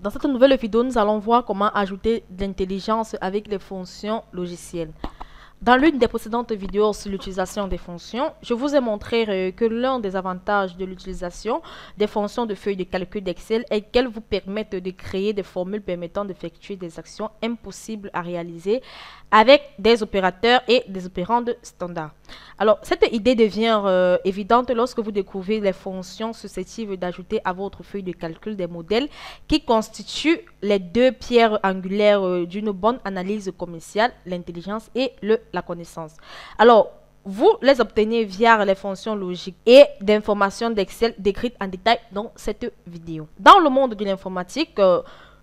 Dans cette nouvelle vidéo, nous allons voir comment ajouter de l'intelligence avec les fonctions logicielles. Dans l'une des précédentes vidéos sur l'utilisation des fonctions, je vous ai montré que l'un des avantages de l'utilisation des fonctions de feuilles de calcul d'Excel est qu'elles vous permettent de créer des formules permettant d'effectuer des actions impossibles à réaliser avec des opérateurs et des opérandes standards. Alors, cette idée devient évidente lorsque vous découvrez les fonctions susceptibles d'ajouter à votre feuille de calcul des modèles qui constituent les deux pierres angulaires d'une bonne analyse commerciale, l'intelligence et la connaissance. Alors, vous les obtenez via les fonctions logiques et d'informations d'Excel décrites en détail dans cette vidéo. Dans le monde de l'informatique,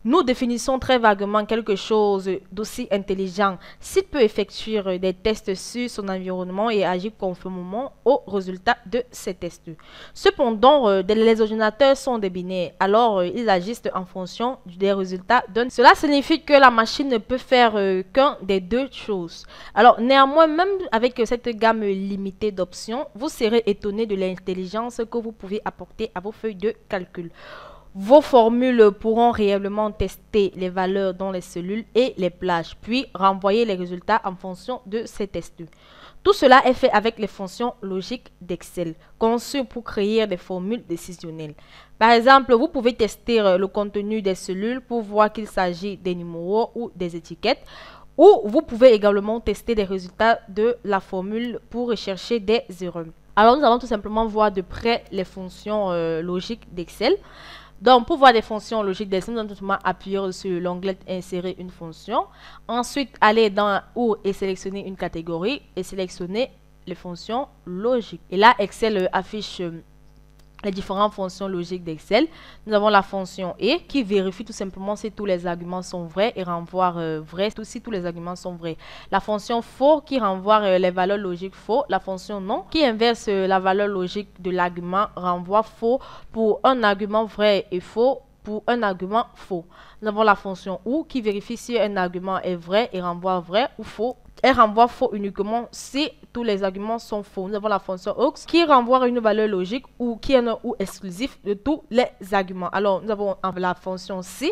nous définissons très vaguement quelque chose d'aussi intelligent s'il peut effectuer des tests sur son environnement et agir conformément aux résultats de ces tests. Cependant, les ordinateurs sont des binaires, alors ils agissent en fonction des résultats donnés. Cela signifie que la machine ne peut faire qu'un des deux choses. Alors néanmoins, même avec cette gamme limitée d'options, vous serez étonné de l'intelligence que vous pouvez apporter à vos feuilles de calcul. Vos formules pourront réellement tester les valeurs dans les cellules et les plages, puis renvoyer les résultats en fonction de ces tests. Tout cela est fait avec les fonctions logiques d'Excel, conçues pour créer des formules décisionnelles. Par exemple, vous pouvez tester le contenu des cellules pour voir qu'il s'agit des numéros ou des étiquettes, ou vous pouvez également tester les résultats de la formule pour rechercher des erreurs. Alors, nous allons tout simplement voir de près les fonctions logiques d'Excel. Donc, pour voir des fonctions logiques d'Excel, nous allons tout simplement appuyer sur l'onglet Insérer une fonction. Ensuite, aller dans Ou et sélectionner une catégorie et sélectionner les fonctions logiques. Et là, Excel affiche les différentes fonctions logiques d'Excel. Nous avons la fonction et qui vérifie tout simplement si tous les arguments sont vrais et renvoie vrai si tous les arguments sont vrais. La fonction faux qui renvoie les valeurs logiques faux. La fonction non qui inverse la valeur logique de l'argument, renvoie faux pour un argument vrai et faux pour un argument faux. Nous avons la fonction ou qui vérifie si un argument est vrai et renvoie vrai ou faux. Elle renvoie faux uniquement si tous les arguments sont faux. Nous avons la fonction aux qui renvoie une valeur logique ou qui est un ou exclusif de tous les arguments. Alors, nous avons la fonction si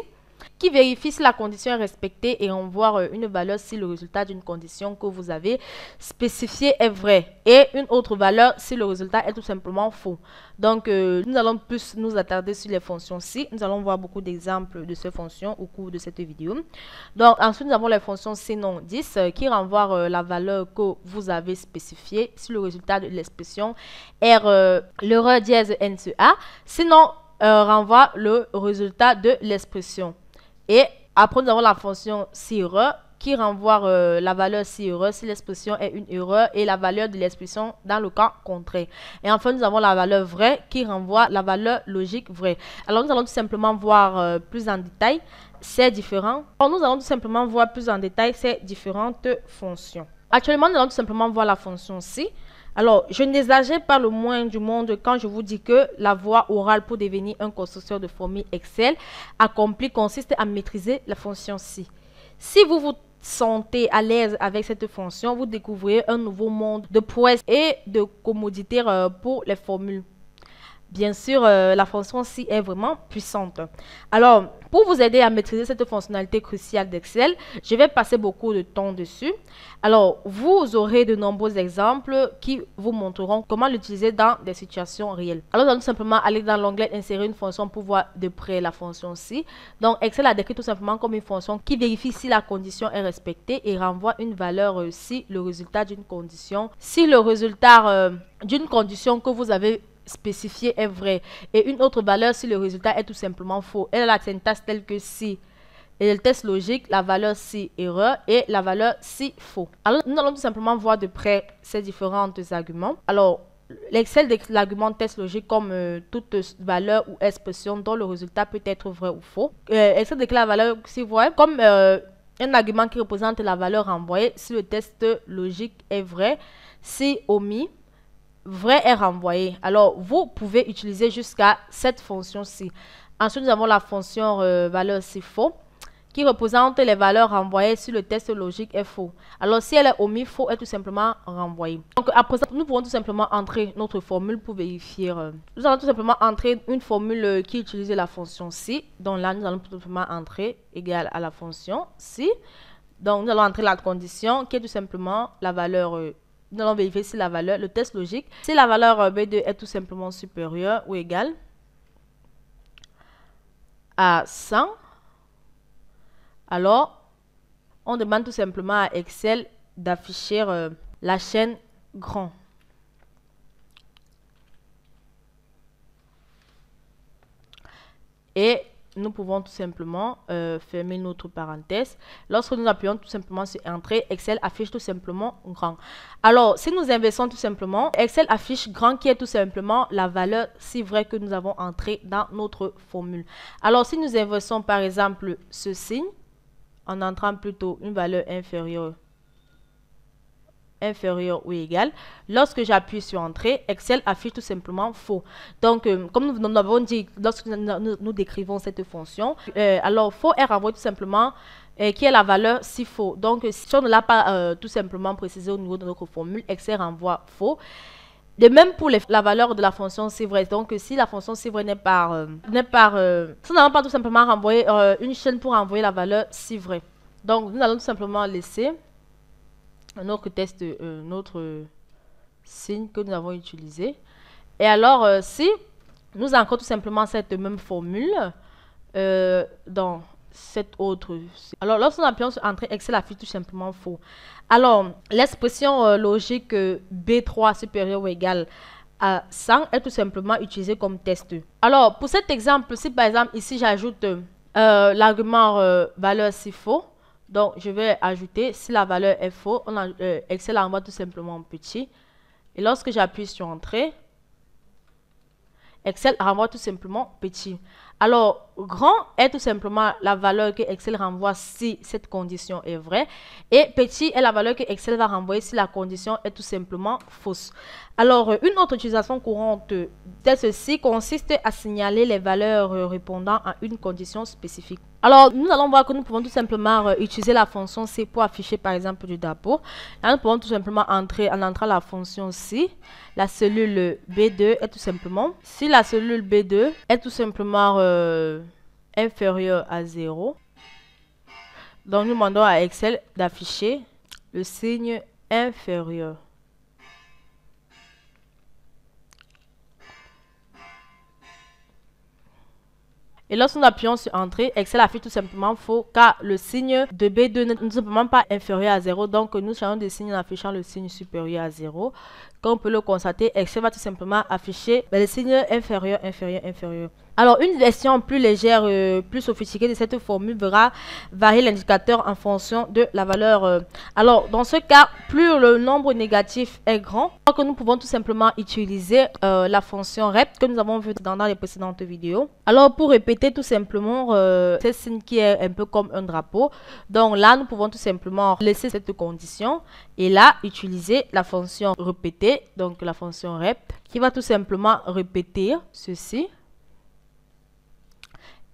qui vérifie si la condition est respectée et renvoie une valeur si le résultat d'une condition que vous avez spécifiée est vrai et une autre valeur si le résultat est tout simplement faux. Donc, nous allons plus nous attarder sur les fonctions si. Nous allons voir beaucoup d'exemples de ces fonctions au cours de cette vidéo. Donc, ensuite, nous avons les fonctions sinon 10 qui renvoient la valeur que vous avez spécifiée si le résultat de l'expression est l'erreur dièse NCA. Sinon, renvoie le résultat de l'expression. Et après, nous avons la fonction si erreur qui renvoie la valeur si erreur si l'expression est une erreur et la valeur de l'expression dans le cas contraire. Et enfin, nous avons la valeur vraie qui renvoie la valeur logique vraie. Alors, nous allons tout simplement voir plus en détail ces différents. Alors, nous allons tout simplement voir plus en détail ces différentes fonctions. Actuellement, nous allons tout simplement voir la fonction si. Alors, je n'exagère pas le moins du monde quand je vous dis que la voie orale pour devenir un constructeur de formules Excel accompli consiste à maîtriser la fonction si. Si vous vous sentez à l'aise avec cette fonction, vous découvrirez un nouveau monde de prouesse et de commodité pour les formules. Bien sûr, la fonction si est vraiment puissante. Alors, pour vous aider à maîtriser cette fonctionnalité cruciale d'Excel, je vais passer beaucoup de temps dessus. Alors, vous aurez de nombreux exemples qui vous montreront comment l'utiliser dans des situations réelles. Alors, nous allons tout simplement aller dans l'onglet Insérer une fonction pour voir de près la fonction si. Donc, Excel a décrit tout simplement comme une fonction qui vérifie si la condition est respectée et renvoie une valeur si le résultat d'une condition. Si le résultat d'une condition que vous avez spécifié est vrai et une autre valeur si le résultat est tout simplement faux. Elle a la syntaxe telle que si et le test logique, la valeur si erreur et la valeur si faux. Alors, nous allons tout simplement voir de près ces différents arguments. Alors, l'Excel décrit l'argument test logique comme toute valeur ou expression dont le résultat peut être vrai ou faux. Excel décrit la valeur si vrai comme un argument qui représente la valeur renvoyée si le test logique est vrai, si omis, vrai est renvoyé. Alors, vous pouvez utiliser jusqu'à cette fonction-ci. Ensuite, nous avons la fonction valeur si faux qui représente les valeurs renvoyées si le test logique est faux. Alors, si elle est omis, faux est tout simplement renvoyé. Donc, à présent, nous pouvons tout simplement entrer notre formule pour vérifier. Nous allons tout simplement entrer une formule qui utilise la fonction si. Donc là, nous allons tout simplement entrer égal à la fonction si. Donc, nous allons entrer la condition qui est tout simplement la valeur. Nous allons vérifier si la valeur, le test logique, si la valeur B2 est tout simplement supérieure ou égale à 100. Alors, on demande tout simplement à Excel d'afficher la chaîne grand. Et nous pouvons tout simplement fermer notre parenthèse. Lorsque nous appuyons tout simplement sur Entrée, Excel affiche tout simplement grand. Alors, si nous inversons tout simplement, Excel affiche grand qui est tout simplement la valeur si vrai que nous avons entré dans notre formule. Alors, si nous inversons par exemple ce signe, en entrant plutôt une valeur inférieure ou égale, lorsque j'appuie sur Entrée, Excel affiche tout simplement faux. Donc, comme nous avons dit lorsque nous décrivons cette fonction, alors faux est renvoyé tout simplement qui est la valeur si faux. Donc, si on ne l'a pas tout simplement précisé au niveau de notre formule, Excel renvoie faux. De même pour la valeur de la fonction si vrai. Donc, si la fonction si vrai si nous n'allons pas tout simplement renvoyer une chaîne pour renvoyer la valeur si vrai. Donc, nous allons tout simplement laisser notre test, notre signe que nous avons utilisé. Et alors, si nous ancrons tout simplement cette même formule dans cette autre. Alors, lorsque nous appuyons sur Entrée, Excel affiche tout simplement faux. Alors, l'expression logique B3 supérieur ou égal à 100 est tout simplement utilisée comme test. Alors, pour cet exemple, si par exemple ici j'ajoute l'argument valeur si faux, donc je vais ajouter si la valeur est faux, Excel envoie tout simplement petit. Et lorsque j'appuie sur Entrée, Excel renvoie tout simplement petit. Alors, grand est tout simplement la valeur que Excel renvoie si cette condition est vraie. Et petit est la valeur que Excel va renvoyer si la condition est tout simplement fausse. Alors, une autre utilisation courante de ceci consiste à signaler les valeurs répondant à une condition spécifique. Alors, nous allons voir que nous pouvons tout simplement utiliser la fonction C pour afficher par exemple du drapeau. Là, nous pouvons tout simplement entrer en entrant la fonction C. La cellule B2 est tout simplement, si la cellule B2 est tout simplement inférieure à 0, donc nous demandons à Excel d'afficher le signe inférieur. Et lorsque nous appuyons sur Entrée, Excel affiche tout simplement faux car le signe de B2 n'est tout simplement pas inférieur à 0. Donc nous changeons de signe en affichant le signe supérieur à 0. Comme on peut le constater, Excel va tout simplement afficher le signe inférieur. Alors une version plus légère, plus sophistiquée de cette formule verra varier l'indicateur en fonction de la valeur. Alors dans ce cas, plus le nombre négatif est grand, donc nous pouvons tout simplement utiliser la fonction rep que nous avons vu dans les précédentes vidéos. Alors pour répéter tout simplement ce signe qui est un peu comme un drapeau, donc là nous pouvons tout simplement laisser cette condition et là utiliser la fonction répéter, donc la fonction rep qui va tout simplement répéter ceci.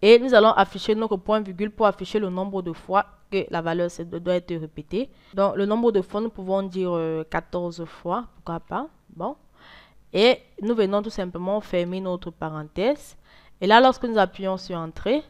Et nous allons afficher notre point virgule pour afficher le nombre de fois que la valeur doit être répétée. Donc le nombre de fois, nous pouvons dire 14 fois, pourquoi pas. Bon. Et nous venons tout simplement fermer notre parenthèse. Et là, lorsque nous appuyons sur Entrée,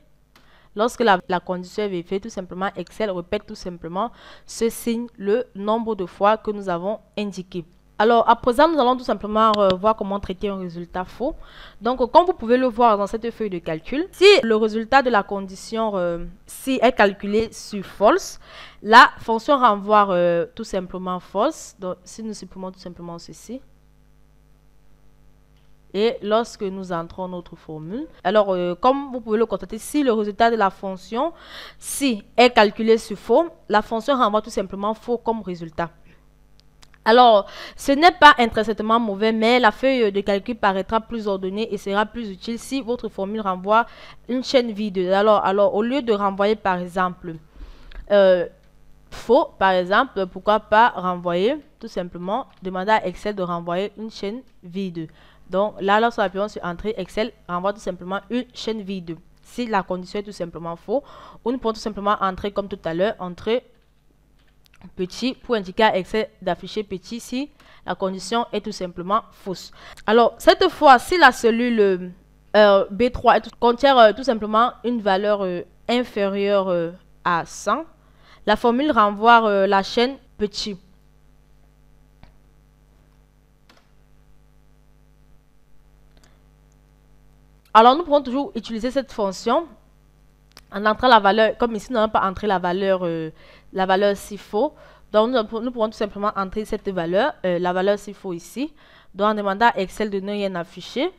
lorsque la condition est vérifiée, tout simplement, Excel répète tout simplement ce signe, le nombre de fois que nous avons indiqué. Alors, à présent, nous allons tout simplement voir comment traiter un résultat faux. Donc, comme vous pouvez le voir dans cette feuille de calcul, si le résultat de la condition si est calculé sur false, la fonction renvoie tout simplement false. Donc, si nous supprimons tout simplement ceci, et lorsque nous entrons notre formule, alors comme vous pouvez le constater, si le résultat de la fonction si est calculé sur faux, la fonction renvoie tout simplement faux comme résultat. Alors, ce n'est pas intrinsèquement mauvais, mais la feuille de calcul paraîtra plus ordonnée et sera plus utile si votre formule renvoie une chaîne vide. Alors au lieu de renvoyer par exemple faux, par exemple, pourquoi pas renvoyer tout simplement, demander à Excel de renvoyer une chaîne vide. Donc là, lorsque nous appuyons sur Entrée, Excel renvoie tout simplement une chaîne vide. si la condition est tout simplement faux. Ou nous pouvons tout simplement entrer comme tout à l'heure, entrer petit pour indiquer à Excel d'afficher petit si la condition est tout simplement fausse. Alors, cette fois, si la cellule B3 contient tout simplement une valeur inférieure à 100, la formule renvoie la chaîne petit. Alors, nous pouvons toujours utiliser cette fonction en entrant la valeur, comme ici, nous n'avons pas entré la valeur s'il faut. Donc, nous pourrons tout simplement entrer cette valeur, la valeur s'il faut ici. Donc, en demandant à Excel de ne rien afficher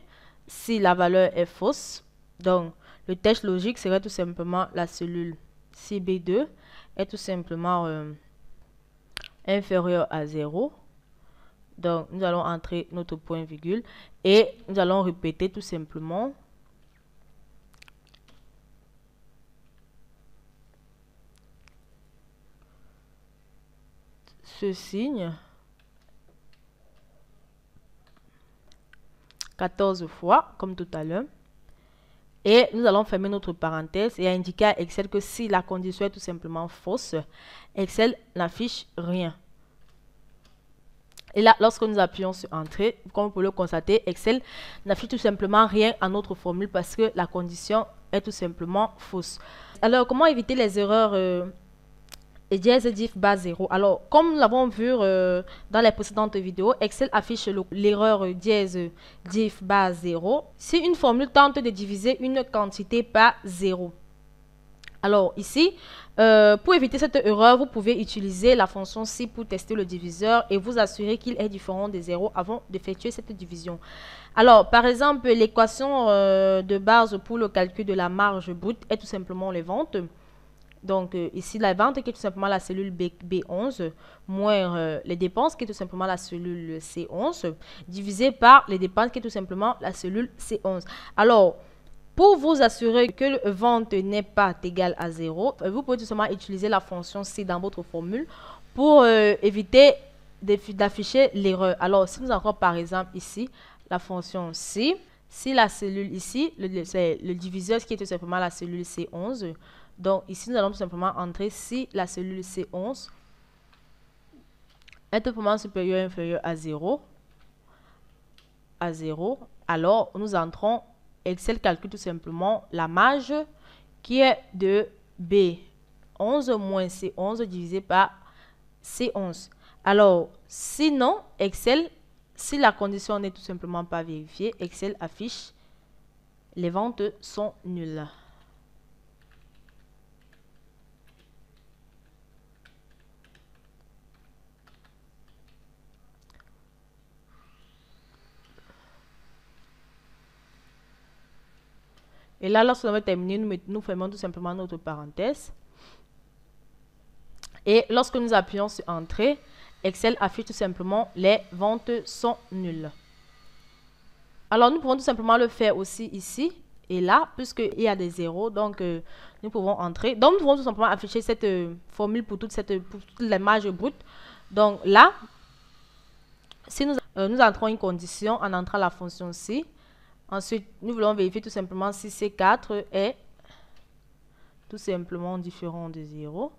si la valeur est fausse. Donc, le test logique serait tout simplement la cellule CB2 est tout simplement inférieure à 0. Donc, nous allons entrer notre point virgule et nous allons répéter tout simplement ce signe 14 fois, comme tout à l'heure. Et nous allons fermer notre parenthèse et indiquer à Excel que si la condition est tout simplement fausse, Excel n'affiche rien. Et là, lorsque nous appuyons sur Entrée, comme vous pouvez le constater, Excel n'affiche tout simplement rien à notre formule parce que la condition est tout simplement fausse. Alors, comment éviter les erreurs et dièse diff bas 0. Alors, comme nous l'avons vu dans les précédentes vidéos, Excel affiche l'erreur dièse diff bas 0 si une formule tente de diviser une quantité par 0. Alors, ici, pour éviter cette erreur, vous pouvez utiliser la fonction si pour tester le diviseur et vous assurer qu'il est différent de 0 avant d'effectuer cette division. Alors, par exemple, l'équation de base pour le calcul de la marge brute est tout simplement les ventes. Donc, ici, la vente qui est tout simplement la cellule B11, moins les dépenses qui est tout simplement la cellule C11, divisé par les dépenses qui est tout simplement la cellule C11. Alors, pour vous assurer que le vente n'est pas égal à 0, vous pouvez tout simplement utiliser la fonction C dans votre formule pour éviter d'afficher l'erreur. Alors, si nous avons par exemple ici la fonction C, si la cellule ici, c'est le diviseur qui est tout simplement la cellule C11, donc ici, nous allons tout simplement entrer si la cellule C11 est tout simplement supérieure ou inférieure à 0, alors nous entrons, Excel calcule tout simplement la marge qui est de B11 moins C11 divisé par C11. Alors, sinon, Excel, si la condition n'est tout simplement pas vérifiée, Excel affiche les ventes sont nulles. Et là, lorsque nous avons terminé, nous fermons tout simplement notre parenthèse. Et lorsque nous appuyons sur Entrée, Excel affiche tout simplement les ventes sont nulles. Alors, nous pouvons tout simplement le faire aussi ici et là, puisqu'il y a des zéros. Donc, nous pouvons entrer. Donc, nous pouvons tout simplement afficher cette formule pour toutes les marges brutes. Donc, là, si nous entrons une condition en entrant la fonction ci. Ensuite, nous voulons vérifier tout simplement si C4 est tout simplement différent de 0.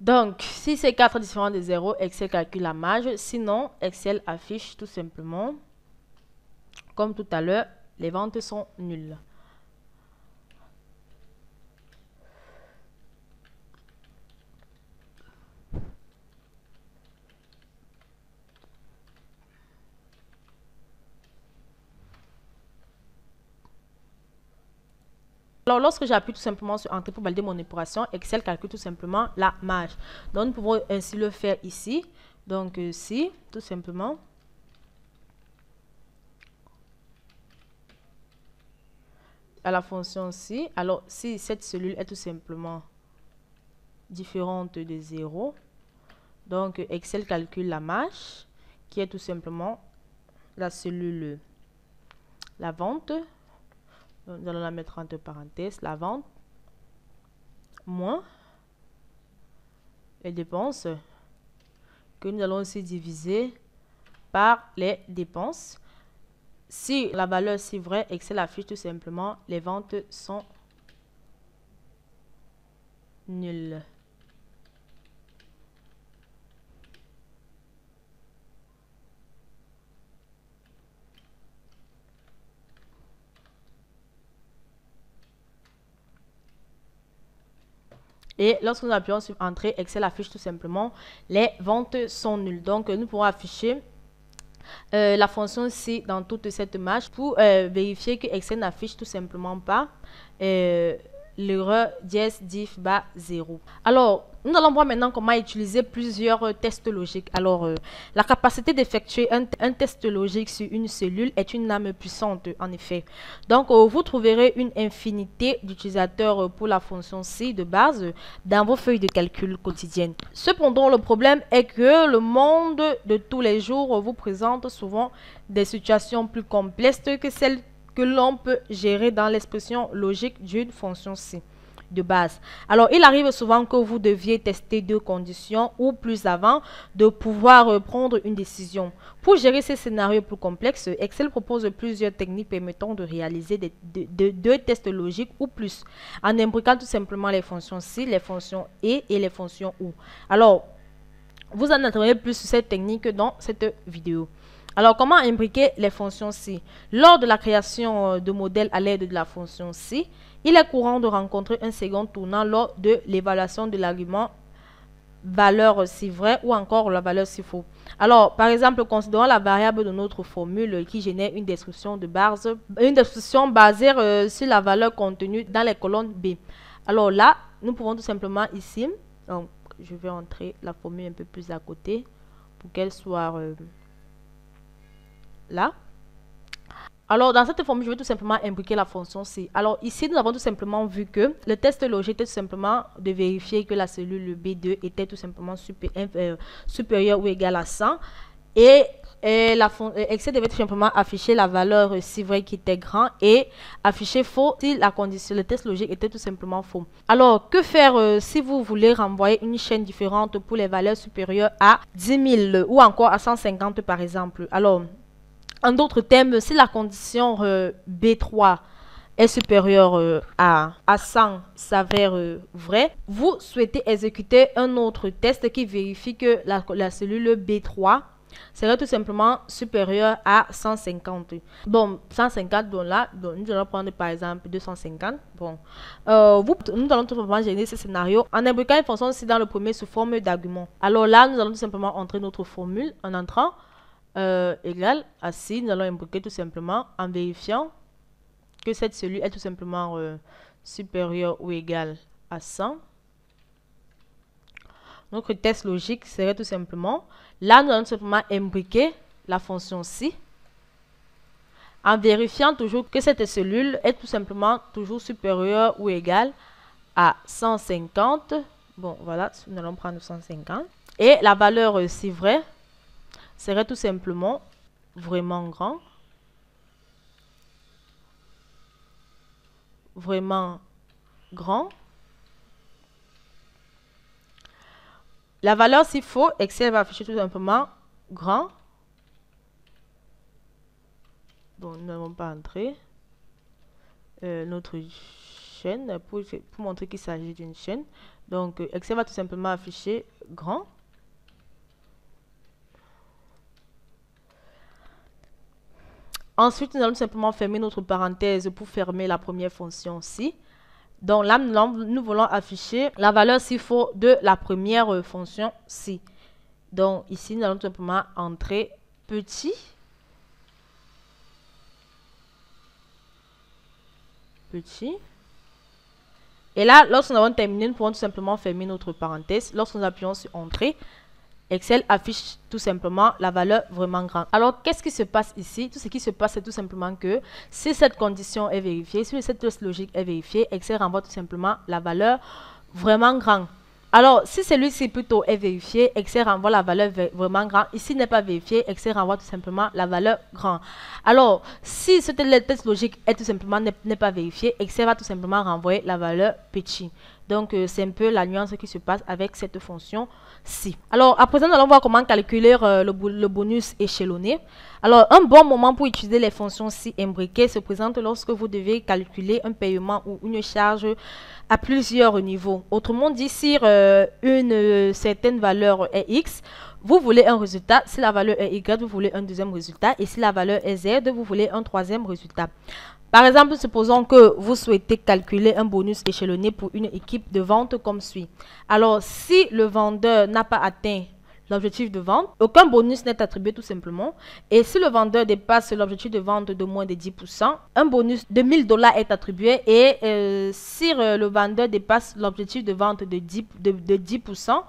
Donc, si c'est 4 différent de 0, Excel calcule la marge. Sinon, Excel affiche tout simplement, comme tout à l'heure, les ventes sont nulles. Alors, lorsque j'appuie tout simplement sur Entrée pour valider mon opération, Excel calcule tout simplement la marge. Donc, nous pouvons ainsi le faire ici. Donc, ici, tout simplement. À la fonction ci. Alors, si cette cellule est tout simplement différente de 0. Donc, Excel calcule la marge, qui est tout simplement la cellule, la vente. Nous allons la mettre entre parenthèses, la vente, moins les dépenses, que nous allons aussi diviser par les dépenses. Si la valeur est vraie, Excel affiche tout simplement les ventes sont nulles. Et lorsque nous appuyons sur Entrée, Excel affiche tout simplement les ventes sont nulles. Donc, nous pourrons afficher la fonction ici dans toute cette marge pour vérifier que Excel n'affiche tout simplement pas l'erreur dièse diff bas 0. Alors, nous allons voir maintenant comment utiliser plusieurs tests logiques. Alors, la capacité d'effectuer un test logique sur une cellule est une arme puissante, en effet. Donc, vous trouverez une infinité d'utilisateurs pour la fonction C de base dans vos feuilles de calcul quotidiennes. Cependant, le problème est que le monde de tous les jours vous présente souvent des situations plus complexes que celles que l'on peut gérer dans l'expression logique d'une fonction C de base. Alors, il arrive souvent que vous deviez tester deux conditions ou plus avant de pouvoir prendre une décision. Pour gérer ces scénarios plus complexes, Excel propose plusieurs techniques permettant de réaliser deux tests logiques ou plus en imbriquant tout simplement les fonctions si, les fonctions et les fonctions ou. Alors, vous en apprendrez plus sur cette technique dans cette vidéo. Alors, comment imbriquer les fonctions si? Lors de la création de modèles à l'aide de la fonction si, il est courant de rencontrer un second tournant lors de l'évaluation de l'argument valeur si vrai ou encore la valeur si faux. Alors, par exemple, considérons la variable de notre formule qui génère une description de base, une description basée sur la valeur contenue dans les colonnes B. Alors là, nous pouvons tout simplement ici, donc je vais entrer la formule un peu plus à côté pour qu'elle soit là. Alors, dans cette formule, je vais tout simplement imbriquer la fonction C. Alors, ici, nous avons tout simplement vu que le test logique était tout simplement de vérifier que la cellule B2 était tout simplement supérieure ou égale à 100. Et Excel devait tout simplement afficher la valeur si vrai qui était grand et afficher faux si la condition, le test logique était tout simplement faux. Alors, que faire si vous voulez renvoyer une chaîne différente pour les valeurs supérieures à 10 000 ou encore à 150 par exemple? Alors, en d'autres termes, si la condition B3 est supérieure à 100 s'avère vraie, vous souhaitez exécuter un autre test qui vérifie que la cellule B3 serait tout simplement supérieure à 150. Bon, 150, donc là, nous allons prendre par exemple 250. Bon, nous allons tout simplement générer ce scénario en imbriquant une fonction si dans le premier sous forme d'argument. Alors là, nous allons tout simplement entrer notre formule en entrant égale à si, nous allons imbriquer tout simplement en vérifiant que cette cellule est tout simplement supérieure ou égale à 100. Notre test logique serait tout simplement, là nous allons tout simplement imbriquer la fonction si en vérifiant toujours que cette cellule est tout simplement toujours supérieure ou égale à 150. Bon, voilà, nous allons prendre 150. Et la valeur si vraie serait tout simplement vraiment grand. Vraiment grand. La valeur si faux, Excel va afficher tout simplement grand. Donc, nous n'avons pas entré notre chaîne pour montrer qu'il s'agit d'une chaîne. Donc, Excel va tout simplement afficher grand. Ensuite, nous allons simplement fermer notre parenthèse pour fermer la première fonction si. Donc là, nous voulons afficher la valeur s'il faut de la première fonction si. Donc ici, nous allons tout simplement entrer petit. Petit. Et là, lorsque nous avons terminé, nous pouvons tout simplement fermer notre parenthèse. Lorsque nous appuyons sur Entrée, Excel affiche tout simplement la valeur vraiment grande. Alors, qu'est-ce qui se passe ici? Tout ce qui se passe, c'est tout simplement que si cette condition est vérifiée, si cette test logique est vérifiée, Excel renvoie tout simplement la valeur vraiment grande. Alors, si celui-ci plutôt est vérifié, Excel renvoie la valeur vraiment grand. Ici n'est pas vérifié, Excel renvoie tout simplement la valeur grand. Alors, si ce test logique est tout simplement n'est pas vérifié, Excel va tout simplement renvoyer la valeur petit. Donc, c'est un peu la nuance qui se passe avec cette fonction-ci. Alors, à présent, nous allons voir comment calculer le bonus échelonné. Alors, un bon moment pour utiliser les fonctions ci imbriquées se présente lorsque vous devez calculer un paiement ou une charge à plusieurs niveaux. Autrement dit, si une certaine valeur est X, vous voulez un résultat. Si la valeur est Y, vous voulez un deuxième résultat. Et si la valeur est Z, vous voulez un troisième résultat. Par exemple, supposons que vous souhaitez calculer un bonus échelonné pour une équipe de vente comme suit. Alors, si le vendeur n'a pas atteint l'objectif de vente, aucun bonus n'est attribué tout simplement. Et si le vendeur dépasse l'objectif de vente de moins de 10%, un bonus de 1000 $ est attribué. Et si le vendeur dépasse l'objectif de vente de 10%,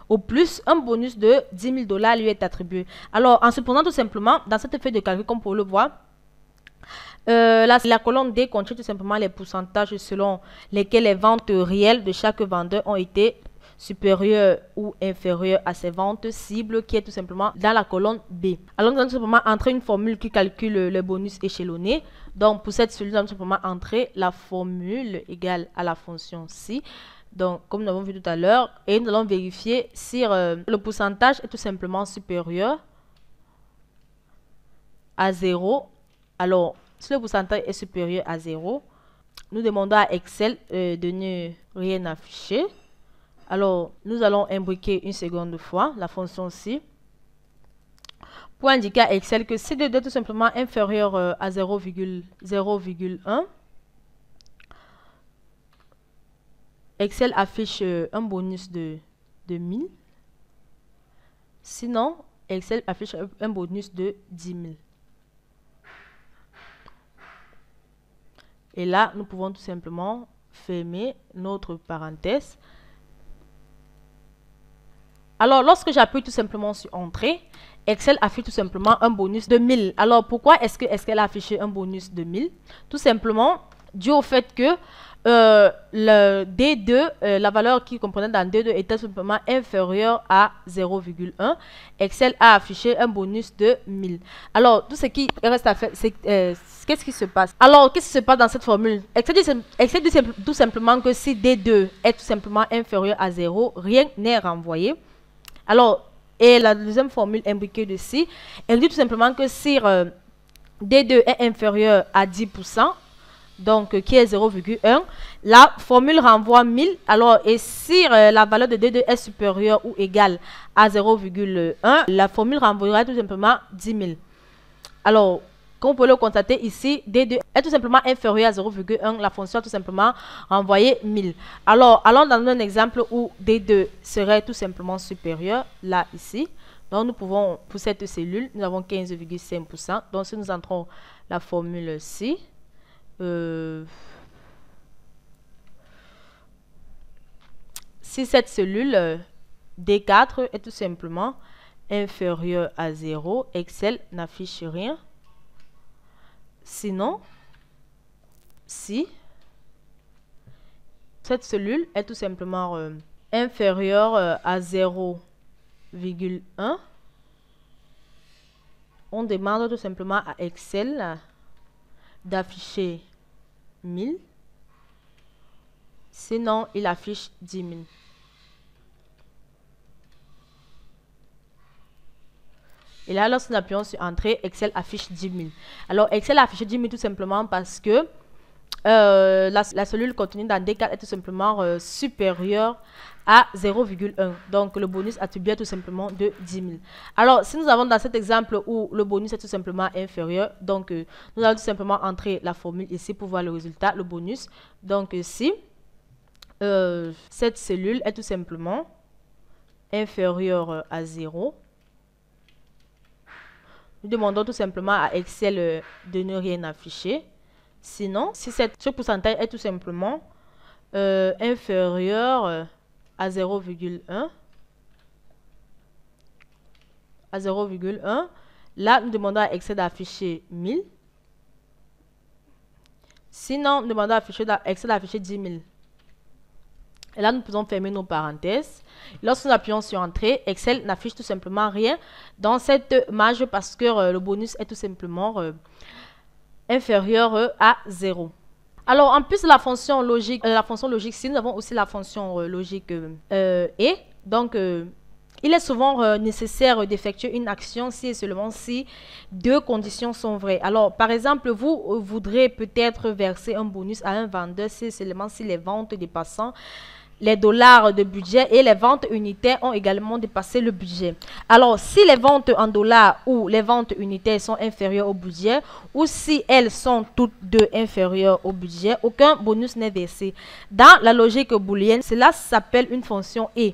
au plus, un bonus de 10 000 $ lui est attribué. Alors, en supposant tout simplement, dans cette feuille de calcul, comme pour le voir, la colonne D contient tout simplement les pourcentages selon lesquels les ventes réelles de chaque vendeur ont été supérieures ou inférieures à ses ventes cibles, qui est tout simplement dans la colonne B. Alors nous allons tout simplement entrer une formule qui calcule le bonus échelonné. Donc pour cette cellule, nous allons tout simplement entrer la formule égale à la fonction ci. Donc comme nous avons vu tout à l'heure, et nous allons vérifier si le pourcentage est tout simplement supérieur à 0. Alors si le pourcentage est supérieur à 0, nous demandons à Excel de ne rien afficher. Alors, nous allons imbriquer une seconde fois la fonction ci pour indiquer à Excel que si D2 est tout simplement inférieur à 0,1, Excel affiche un bonus de 1000. Sinon, Excel affiche un bonus de 10 000. Et là, nous pouvons tout simplement fermer notre parenthèse. Alors, lorsque j'appuie tout simplement sur Entrée, Excel affiche tout simplement un bonus de 1000. Alors, pourquoi est-ce que Excel a affiché un bonus de 1000? Tout simplement, dû au fait que le D2, la valeur qui comprenait dans D2 était simplement inférieure à 0,1. Excel a affiché un bonus de 1000. Alors, tout ce qui reste à faire, c'est qu'est-ce qui se passe? Alors, qu'est-ce qui se passe dans cette formule? Excel dit tout simplement que si D2 est tout simplement inférieur à 0, rien n'est renvoyé. Alors, et la deuxième formule imbriquée de ci, elle dit tout simplement que si D2 est inférieur à 10%, donc qui est 0,1, la formule renvoie 1000. Alors, et si la valeur de D2 est supérieure ou égale à 0,1, la formule renvoiera tout simplement 10 000. Alors, comme vous pouvez le constater ici, D2 est tout simplement inférieur à 0,1. La fonction a tout simplement renvoyé 1000. Alors, allons dans un exemple où D2 serait tout simplement supérieur, là, ici. Donc, nous pouvons, pour cette cellule, nous avons 15,5%. Donc, si nous entrons la formule ci, si cette cellule D4 est tout simplement inférieure à 0, Excel n'affiche rien. Sinon, si cette cellule est tout simplement inférieure à 0,1, on demande tout simplement à Excel d'afficher 1000. Sinon, il affiche 10 000. Et là, lorsque nous appuyons sur Entrée, Excel affiche 10 000. Alors, Excel affiche 10 000 tout simplement parce que la cellule contenue dans D4 est tout simplement supérieure à 0,1. Donc, le bonus attribué est tout simplement de 10 000. Alors, si nous avons dans cet exemple où le bonus est tout simplement inférieur, donc nous allons tout simplement entrer la formule ici pour voir le résultat, le bonus. Donc, si cette cellule est tout simplement inférieure à 0, nous demandons tout simplement à Excel de ne rien afficher. Sinon, si ce pourcentage est tout simplement inférieur à 0,1, là, nous demandons à Excel d'afficher 1000. Sinon, nous demandons à Excel d'afficher 10 000. Et là, nous pouvons fermer nos parenthèses. Lorsque nous appuyons sur Entrée, Excel n'affiche tout simplement rien dans cette marge parce que le bonus est tout simplement inférieur à 0. Alors, en plus de la fonction logique, si, nous avons aussi la fonction logique et. Donc, il est souvent nécessaire d'effectuer une action si et seulement si deux conditions sont vraies. Alors, par exemple, vous voudrez peut-être verser un bonus à un vendeur si et seulement si les ventes dépassant les dollars de budget et les ventes unitaires ont également dépassé le budget. Alors, si les ventes en dollars ou les ventes unitaires sont inférieures au budget ou si elles sont toutes deux inférieures au budget, aucun bonus n'est versé. Dans la logique booléenne, cela s'appelle une fonction et,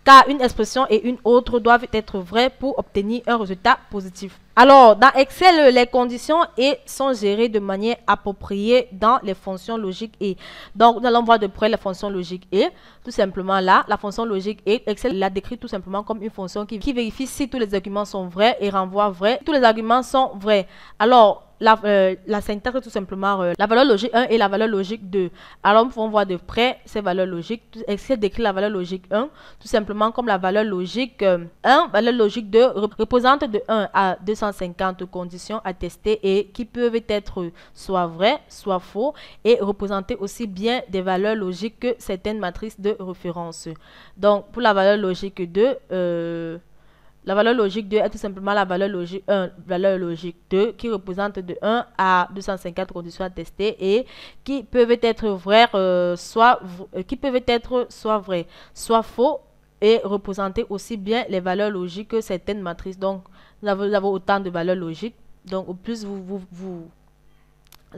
car une expression et une autre doivent être vraies pour obtenir un résultat positif. Alors, dans Excel, les conditions et sont gérées de manière appropriée dans les fonctions logiques et. Donc, nous allons voir de près la fonction logique et. Tout simplement là, la fonction logique et, Excel la décrit tout simplement comme une fonction qui vérifie si tous les arguments sont vrais et renvoie vrai. Tous les arguments sont vrais. Alors, la syntaxe est tout simplement la valeur logique 1 et la valeur logique 2. Alors, nous pouvons voir de près ces valeurs logiques. Excel décrit la valeur logique 1 tout simplement comme la valeur logique 1. Valeur logique 2 représente de 1 à 250 conditions à tester et qui peuvent être soit vraies, soit faux et représenter aussi bien des valeurs logiques que certaines matrices de référence. Donc, pour la valeur logique 2, la valeur logique 2 est tout simplement la valeur logique 1, valeur logique 2 qui représente de 1 à 250 conditions à tester et qui peuvent être vraies, soit vraies, soit faux et représenter aussi bien les valeurs logiques que certaines matrices. Donc, nous avons autant de valeurs logiques. Donc, au plus vous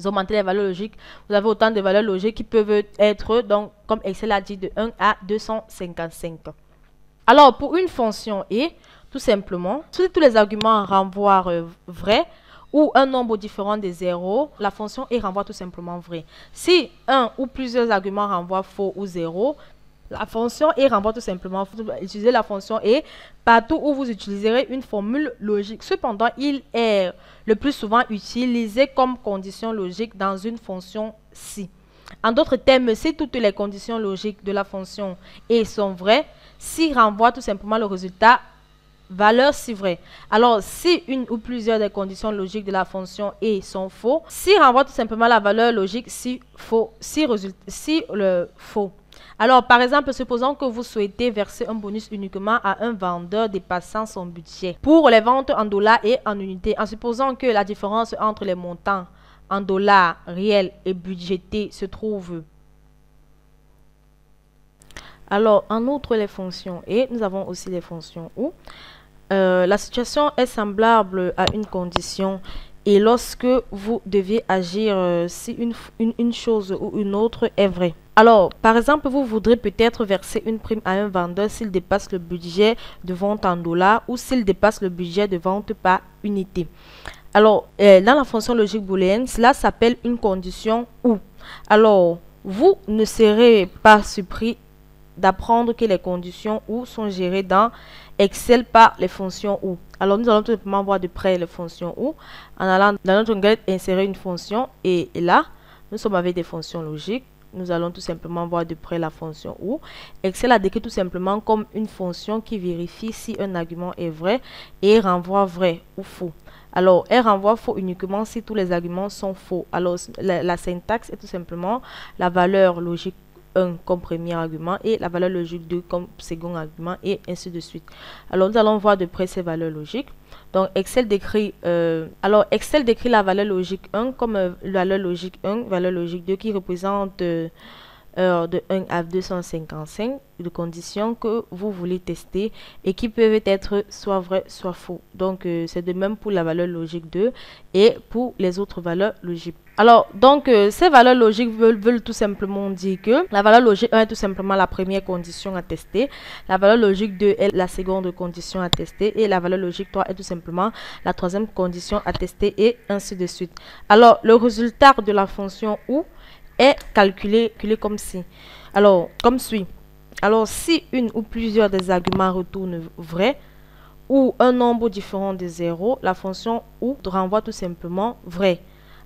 augmentez les valeurs logiques, vous avez autant de valeurs logiques qui peuvent être, donc, comme Excel a dit, de 1 à 255. Alors, pour une fonction et, tout simplement, si tous les arguments renvoient vrai ou un nombre différent de zéros, la fonction et renvoie tout simplement vrai. Si un ou plusieurs arguments renvoient faux ou zéro, la fonction et renvoie tout simplement. Vous utilisez la fonction et partout où vous utiliserez une formule logique. Cependant, il est le plus souvent utilisé comme condition logique dans une fonction si. En d'autres termes, si toutes les conditions logiques de la fonction et sont vraies, si renvoie tout simplement le résultat valeur si vrai. Alors, si une ou plusieurs des conditions logiques de la fonction et sont faux, si renvoie tout simplement la valeur logique si faux, si le faux. Alors, par exemple, supposons que vous souhaitez verser un bonus uniquement à un vendeur dépassant son budget pour les ventes en dollars et en unités, en supposant que la différence entre les montants en dollars réels et budgétés se trouve. Alors, en outre les fonctions et, nous avons aussi les fonctions où la situation est semblable à une condition et lorsque vous deviez agir si une chose ou une autre est vraie. Alors, par exemple, vous voudrez peut-être verser une prime à un vendeur s'il dépasse le budget de vente en dollars ou s'il dépasse le budget de vente par unité. Alors, dans la fonction logique booléenne, cela s'appelle une condition ou. Alors, vous ne serez pas surpris d'apprendre que les conditions ou sont gérées dans Excel par les fonctions ou. Alors, nous allons tout simplement voir de près les fonctions ou en allant dans notre onglet insérer une fonction et là, nous sommes avec des fonctions logiques. Nous allons tout simplement voir de près la fonction ou. Excel a décrit tout simplement comme une fonction qui vérifie si un argument est vrai et renvoie vrai ou faux. Alors, elle renvoie faux uniquement si tous les arguments sont faux. Alors, la syntaxe est tout simplement la valeur logique 1 comme premier argument et la valeur logique 2 comme second argument et ainsi de suite. Alors, nous allons voir de près ces valeurs logiques. Donc, Excel décrit la valeur logique 1 comme valeur logique 1, valeur logique 2 qui représente de 1 à 255 de conditions que vous voulez tester et qui peuvent être soit vraies, soit faux. Donc, c'est de même pour la valeur logique 2 et pour les autres valeurs logiques. Alors, donc, ces valeurs logiques veulent tout simplement dire que la valeur logique 1 est tout simplement la première condition à tester, la valeur logique 2 est la seconde condition à tester et la valeur logique 3 est tout simplement la troisième condition à tester et ainsi de suite. Alors, le résultat de la fonction ou est calculé comme ci. Alors, comme suit. Alors, si une ou plusieurs des arguments retournent vrai ou un nombre différent de 0, la fonction ou renvoie tout simplement vrai.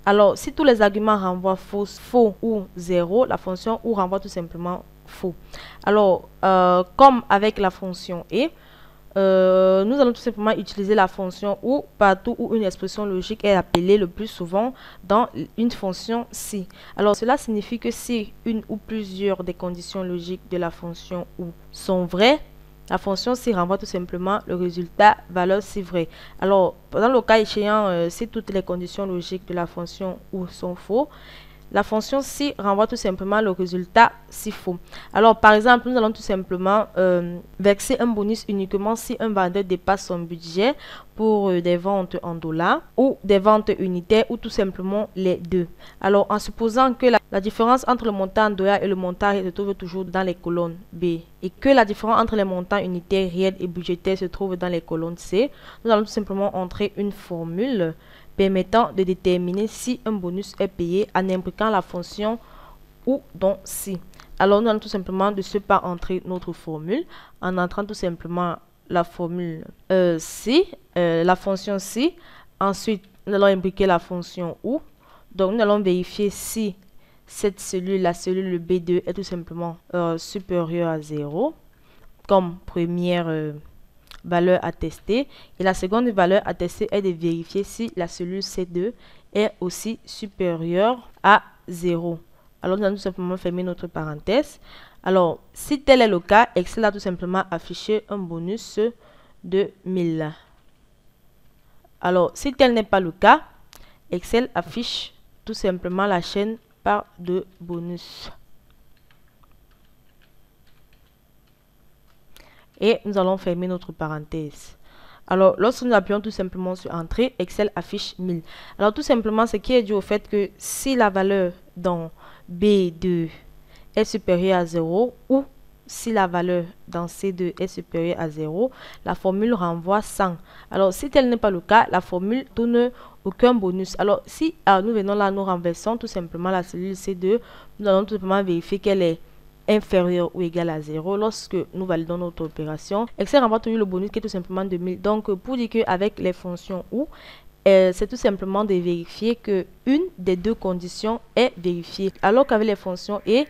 Alors, si tous les arguments renvoient faux ou 0, la fonction ou renvoie tout simplement faux. Alors, comme avec la fonction et, nous allons tout simplement utiliser la fonction ou partout où une expression logique est appelée le plus souvent dans une fonction si. Alors, cela signifie que si une ou plusieurs des conditions logiques de la fonction ou sont vraies, la fonction si renvoie tout simplement le résultat valeur si vrai. Alors, dans le cas échéant, si toutes les conditions logiques de la fonction ou sont faux, la fonction si renvoie tout simplement le résultat si faux. Alors, par exemple, nous allons tout simplement verser un bonus uniquement si un vendeur dépasse son budget pour des ventes en dollars ou des ventes unitaires ou tout simplement les deux. Alors, en supposant que la différence entre le montant en dollars et le montant réel se trouve toujours dans les colonnes B et que la différence entre les montants unitaires réels et budgétaires se trouve dans les colonnes C, nous allons tout simplement entrer une formule permettant de déterminer si un bonus est payé en impliquant la fonction ou donc si. Alors, nous allons tout simplement de ce pas entrer notre formule en entrant tout simplement la formule si, la fonction si. Ensuite, nous allons impliquer la fonction ou. Donc, nous allons vérifier si cette cellule, la cellule B2, est tout simplement supérieure à 0 comme première valeur à tester, et la seconde valeur à tester est de vérifier si la cellule C2 est aussi supérieure à 0. Alors, nous allons tout simplement fermer notre parenthèse. Alors, si tel est le cas, Excel a tout simplement affiché un bonus de 1000. Alors, si tel n'est pas le cas, Excel affiche tout simplement la chaîne par de bonus. Et nous allons fermer notre parenthèse. Alors, lorsque nous appuyons tout simplement sur Entrée, Excel affiche 1000. Alors, tout simplement, ce qui est dû au fait que si la valeur dans B2 est supérieure à 0 ou si la valeur dans C2 est supérieure à 0, la formule renvoie 100. Alors, si tel n'est pas le cas, la formule donne aucun bonus. Alors, si nous venons là, nous renversons tout simplement la cellule C2, nous allons tout simplement vérifier qu'elle est inférieur ou égal à 0. Lorsque nous validons notre opération, Excel renvoie toujours le bonus qui est tout simplement 2000. Donc, pour dire qu'avec les fonctions ou, c'est tout simplement de vérifier que une des deux conditions est vérifiée. Alors qu'avec les fonctions et,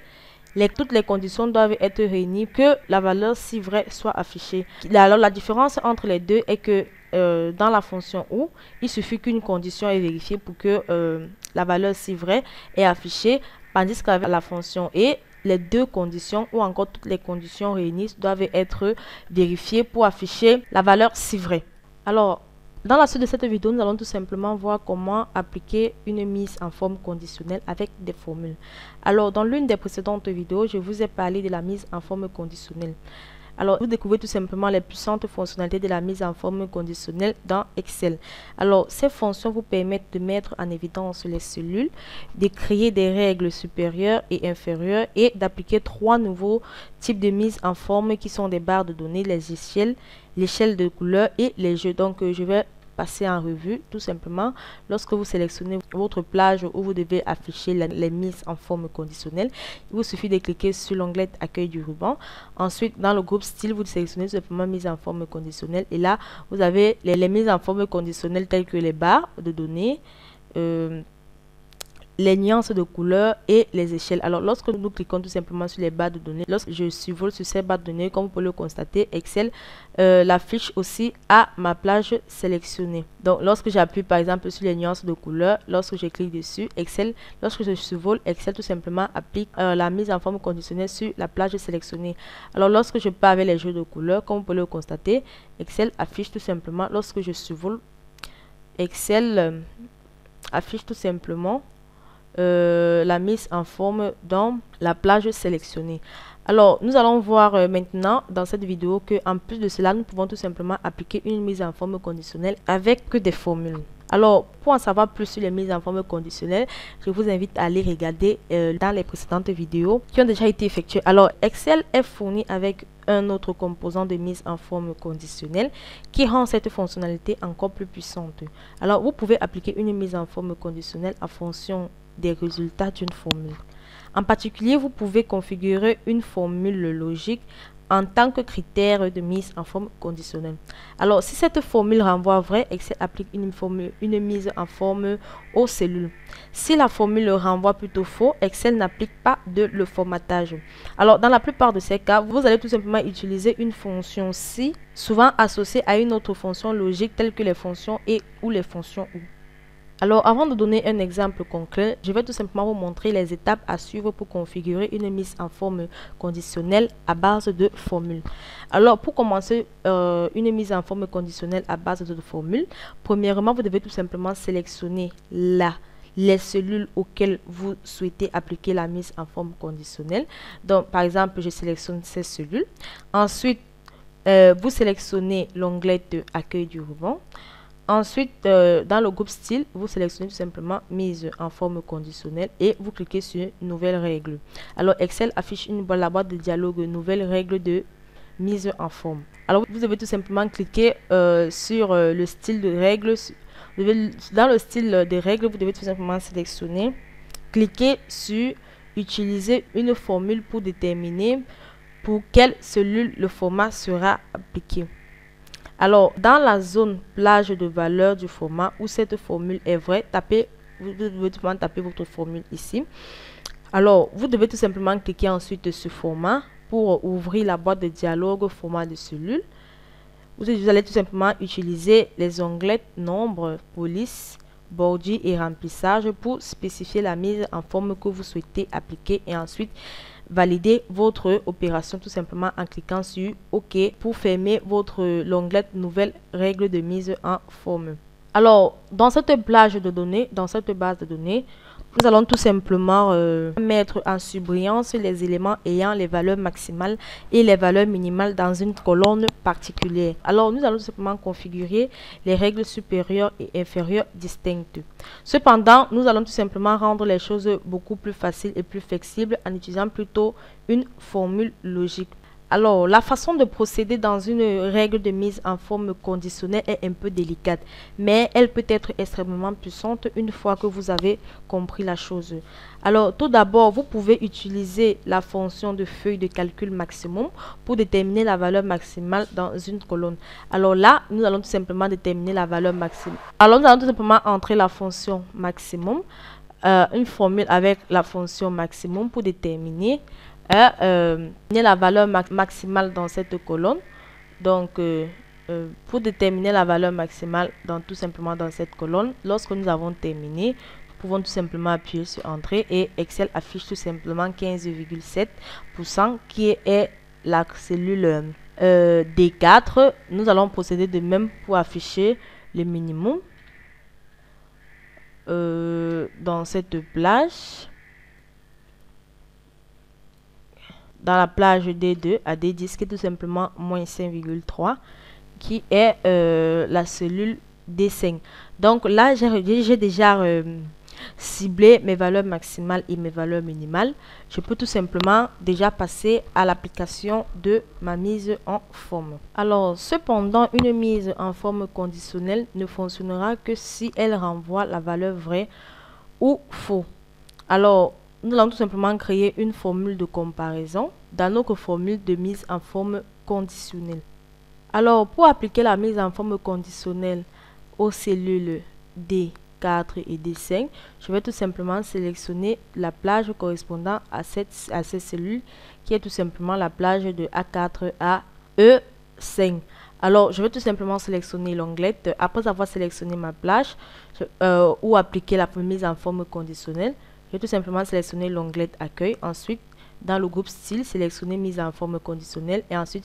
toutes les conditions doivent être réunies que la valeur si vraie soit affichée. Alors, la différence entre les deux est que dans la fonction ou, il suffit qu'une condition est vérifiée pour que la valeur si vraie est affichée, tandis qu'avec la fonction et, les deux conditions ou encore toutes les conditions réunies doivent être vérifiées pour afficher la valeur si vraie. Alors, dans la suite de cette vidéo, nous allons tout simplement voir comment appliquer une mise en forme conditionnelle avec des formules. Alors, dans l'une des précédentes vidéos, je vous ai parlé de la mise en forme conditionnelle. Alors, vous découvrez tout simplement les puissantes fonctionnalités de la mise en forme conditionnelle dans Excel. Alors, ces fonctions vous permettent de mettre en évidence les cellules, de créer des règles supérieures et inférieures et d'appliquer 3 nouveaux types de mise en forme qui sont des barres de données, les échelles, l'échelle de couleurs et les jeux. Donc, je vais passer en revue tout simplement. Lorsque vous sélectionnez votre plage où vous devez afficher les mises en forme conditionnelle, il vous suffit de cliquer sur l'onglet accueil du ruban. Ensuite, dans le groupe style, vous sélectionnez tout simplement mise en forme conditionnelle et là vous avez les mises en forme conditionnelle telles que les barres de données, les nuances de couleurs et les échelles. Alors, lorsque nous cliquons tout simplement sur les barres de données, lorsque je survole sur ces barres de données, comme vous pouvez le constater, Excel l'affiche aussi à ma plage sélectionnée. Donc, lorsque j'appuie par exemple sur les nuances de couleurs, lorsque je clique dessus, Excel, lorsque je survole, Excel tout simplement applique la mise en forme conditionnelle sur la plage sélectionnée. Alors, lorsque je pars avec les jeux de couleurs, comme vous pouvez le constater, Excel affiche tout simplement, lorsque je survole, Excel affiche tout simplement la mise en forme dans la plage sélectionnée. Alors, nous allons voir maintenant dans cette vidéo que en plus de cela, nous pouvons tout simplement appliquer une mise en forme conditionnelle avec des formules. Alors, pour en savoir plus sur les mises en forme conditionnelles, je vous invite à aller regarder dans les précédentes vidéos qui ont déjà été effectuées. Alors, Excel est fourni avec un autre composant de mise en forme conditionnelle qui rend cette fonctionnalité encore plus puissante. Alors, vous pouvez appliquer une mise en forme conditionnelle en fonction des résultats d'une formule. En particulier, vous pouvez configurer une formule logique en tant que critère de mise en forme conditionnelle. Alors, si cette formule renvoie vrai, Excel applique une mise en forme aux cellules. Si la formule renvoie plutôt faux, Excel n'applique pas le formatage. Alors, dans la plupart de ces cas, vous allez tout simplement utiliser une fonction si, souvent associée à une autre fonction logique telle que les fonctions et ou les fonctions ou. Alors, avant de donner un exemple concret, je vais tout simplement vous montrer les étapes à suivre pour configurer une mise en forme conditionnelle à base de formules. Alors, pour commencer une mise en forme conditionnelle à base de formules, premièrement, vous devez tout simplement sélectionner les cellules auxquelles vous souhaitez appliquer la mise en forme conditionnelle. Donc, par exemple, je sélectionne ces cellules. Ensuite, vous sélectionnez l'onglet de accueil du ruban. Ensuite, dans le groupe style, vous sélectionnez tout simplement mise en forme conditionnelle et vous cliquez sur nouvelle règle. Alors, Excel affiche la boîte de dialogue nouvelle règle de mise en forme. Alors, vous devez tout simplement cliquer sur le style de règle. Dans le style de règle, vous devez tout simplement sélectionner, cliquer sur utiliser une formule pour déterminer pour quelle cellule le format sera appliqué. Alors, dans la zone plage de valeur du format où cette formule est vraie, vous devez tout simplement taper votre formule ici. Alors, vous devez tout simplement cliquer ensuite sur format pour ouvrir la boîte de dialogue format de cellule. Vous allez tout simplement utiliser les onglets nombre, police, bordure et remplissage pour spécifier la mise en forme que vous souhaitez appliquer et ensuite valider votre opération tout simplement en cliquant sur OK pour fermer l'onglet nouvelle règle de mise en forme. Alors, dans cette plage de données, dans cette base de données, nous allons tout simplement mettre en surbrillance les éléments ayant les valeurs maximales et les valeurs minimales dans une colonne particulière. Alors, nous allons tout simplement configurer les règles supérieures et inférieures distinctes. Cependant, nous allons tout simplement rendre les choses beaucoup plus faciles et plus flexibles en utilisant plutôt une formule logique. Alors, la façon de procéder dans une règle de mise en forme conditionnelle est un peu délicate, mais elle peut être extrêmement puissante une fois que vous avez compris la chose. Alors, tout d'abord, vous pouvez utiliser la fonction de feuille de calcul maximum pour déterminer la valeur maximale dans une colonne. Alors là, nous allons tout simplement déterminer la valeur maximale. Alors, nous allons tout simplement entrer la fonction maximum, une formule avec la fonction maximum pour déterminer la valeur maximale dans cette colonne. Donc pour déterminer la valeur maximale tout simplement dans cette colonne, lorsque nous avons terminé, nous pouvons tout simplement appuyer sur entrée et Excel affiche tout simplement 15,7% qui est la cellule D4. Nous allons procéder de même pour afficher le minimum dans cette plage. Dans la plage D2 à D10 qui est tout simplement moins 5,3 qui est la cellule D5. Donc là j'ai déjà ciblé mes valeurs maximales et mes valeurs minimales. Je peux tout simplement déjà passer à l'application de ma mise en forme. Alors cependant, une mise en forme conditionnelle ne fonctionnera que si elle renvoie la valeur vraie ou faux. Alors nous allons tout simplement créer une formule de comparaison dans notre formule de mise en forme conditionnelle. Alors, pour appliquer la mise en forme conditionnelle aux cellules D4 et D5, je vais tout simplement sélectionner la plage correspondant à ces cellules qui est tout simplement la plage de A4 à E5. Alors, je vais tout simplement sélectionner l'onglet. Après avoir sélectionné ma plage ou appliquer la mise en forme conditionnelle, je vais tout simplement sélectionner l'onglet accueil. Ensuite, dans le groupe style, sélectionner mise en forme conditionnelle et ensuite